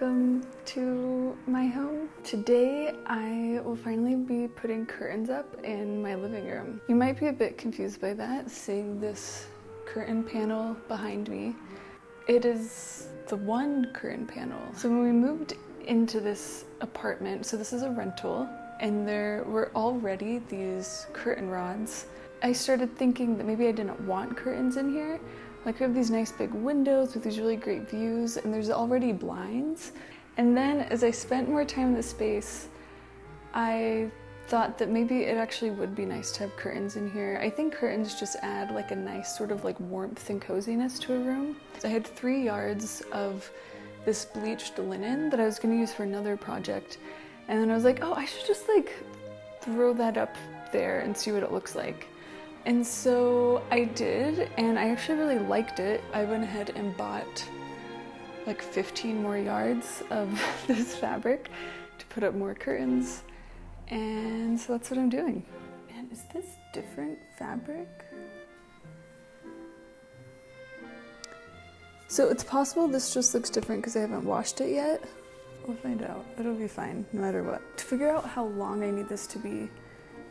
welcome to my home. Today I will finally be putting curtains up in my living room. You might be a bit confused by that, seeing this curtain panel behind me. It is the one curtain panel. So when we moved into this apartment, so this is a rental, and there were already these curtain rods. I started thinking that maybe I didn't want curtains in here. Like, we have these nice big windows with these really great views, and there's already blinds. And then as I spent more time in the space, I thought that maybe it actually would be nice to have curtains in here. I think curtains just add like a nice sort of like warmth and coziness to a room. I had 3 yards of this bleached linen that I was gonna use for another project. And then I was like, oh, I should just like throw that up there and see what it looks like. And so I did, and I actually really liked it. I went ahead and bought like 15 more yards of this fabric to put up more curtains. And so that's what I'm doing. And is this different fabric? So it's possible this just looks different because I haven't washed it yet. We'll find out. It'll be fine no matter what. To figure out how long I need this to be,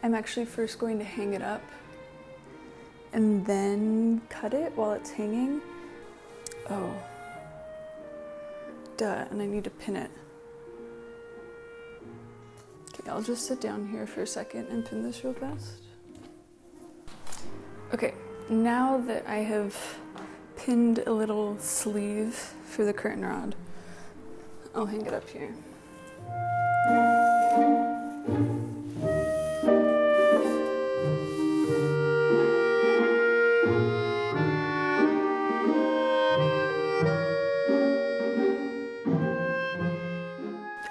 I'm actually first going to hang it up and then cut it while it's hanging. Oh, duh, and I need to pin it. Okay, I'll just sit down here for a second and pin this real fast. Okay, now that I have pinned a little sleeve for the curtain rod, I'll hang it up here.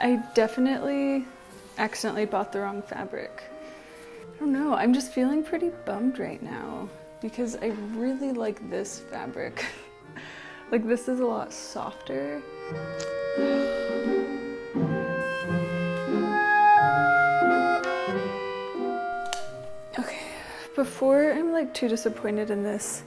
I definitely accidentally bought the wrong fabric. I don't know, I'm just feeling pretty bummed right now because I really like this fabric. Like, this is a lot softer. Okay, before I'm like too disappointed in this,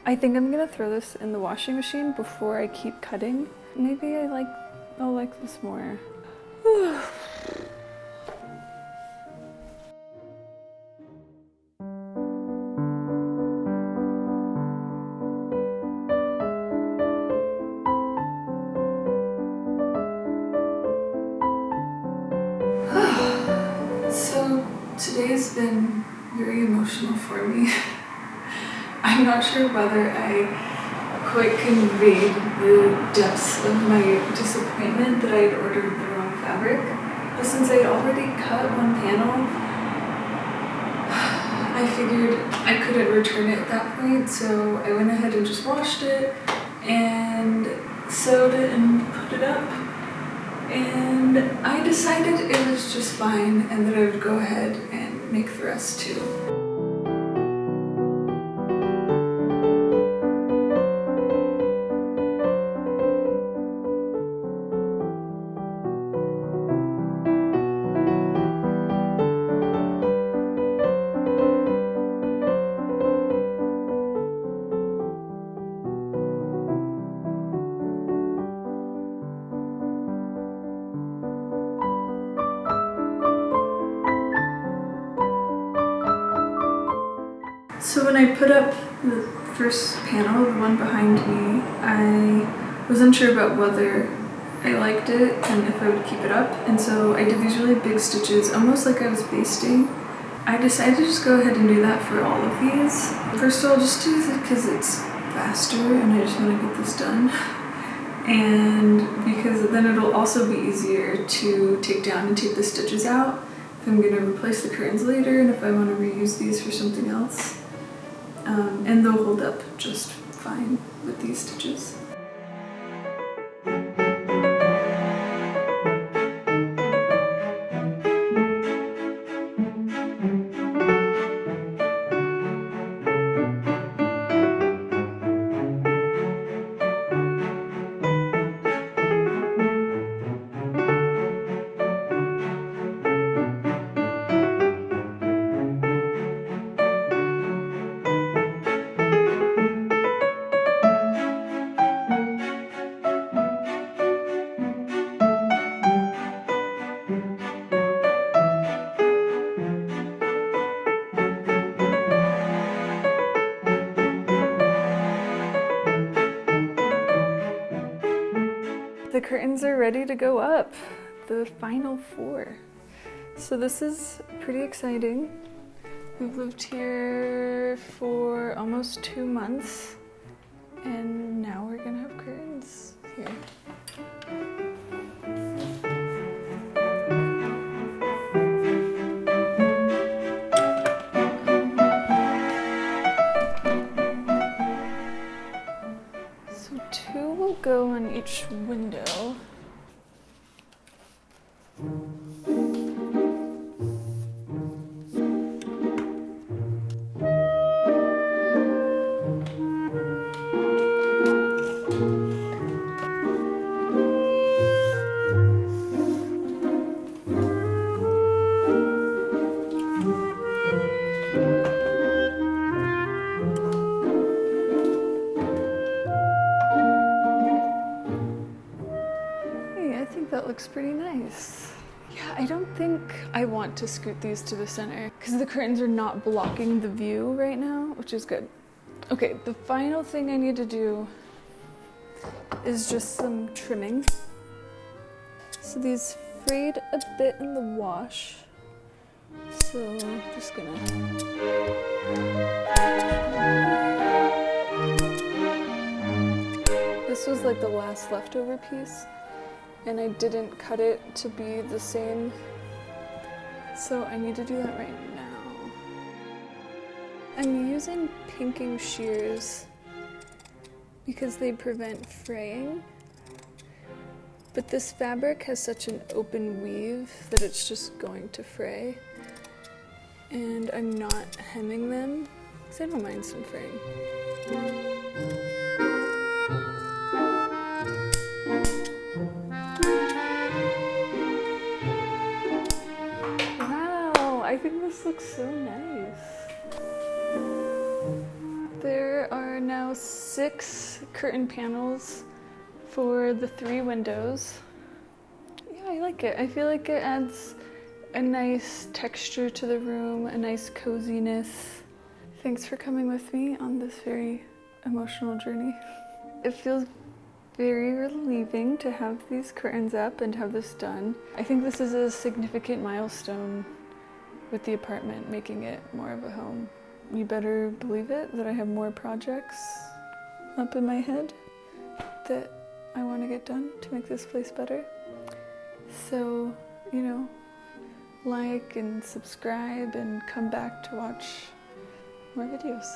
I think I'm gonna throw this in the washing machine before I keep cutting. Maybe I'll like this more. So today's been very emotional for me. I'm not sure whether I quite conveyed the depths of my disappointment that I had ordered the wrong fabric. But since I had already cut one panel, I figured I couldn't return it at that point, so I went ahead and just washed it and sewed it and put it up. And I decided it was just fine and that I would go ahead and make the rest too. So when I put up the first panel, the one behind me, I was unsure about whether I liked it and if I would keep it up. And so I did these really big stitches, almost like I was basting. I decided to just go ahead and do that for all of these. First of all, just do it because it's faster and I just want to get this done. And because then it'll also be easier to take down and take the stitches out if I'm going to replace the curtains later and if I want to reuse these for something else. And they'll hold up just fine with these stitches. the curtains are ready to go up, the final 4. So this is pretty exciting. We've lived here for almost 2 months, and now we're gonna have curtains here. So 2 will go on each window. That looks pretty nice. Yeah, I don't think I want to scoot these to the center because the curtains are not blocking the view right now, which is good. Okay, the final thing I need to do is just some trimming. So these frayed a bit in the wash. So I'm just gonna... This was like the last leftover piece, and I didn't cut it to be the same, so I need to do that right now. I'm using pinking shears because they prevent fraying, but this fabric has such an open weave that it's just going to fray, and I'm not hemming them because I don't mind some fraying. I think this looks so nice. There are now 6 curtain panels for the 3 windows. Yeah, I like it. I feel like it adds a nice texture to the room, a nice coziness. Thanks for coming with me on this very emotional journey. It feels very relieving to have these curtains up and have this done. I think this is a significant milestone with the apartment, making it more of a home. You better believe it that I have more projects up in my head that I want to get done to make this place better. So, you know, like and subscribe and come back to watch more videos.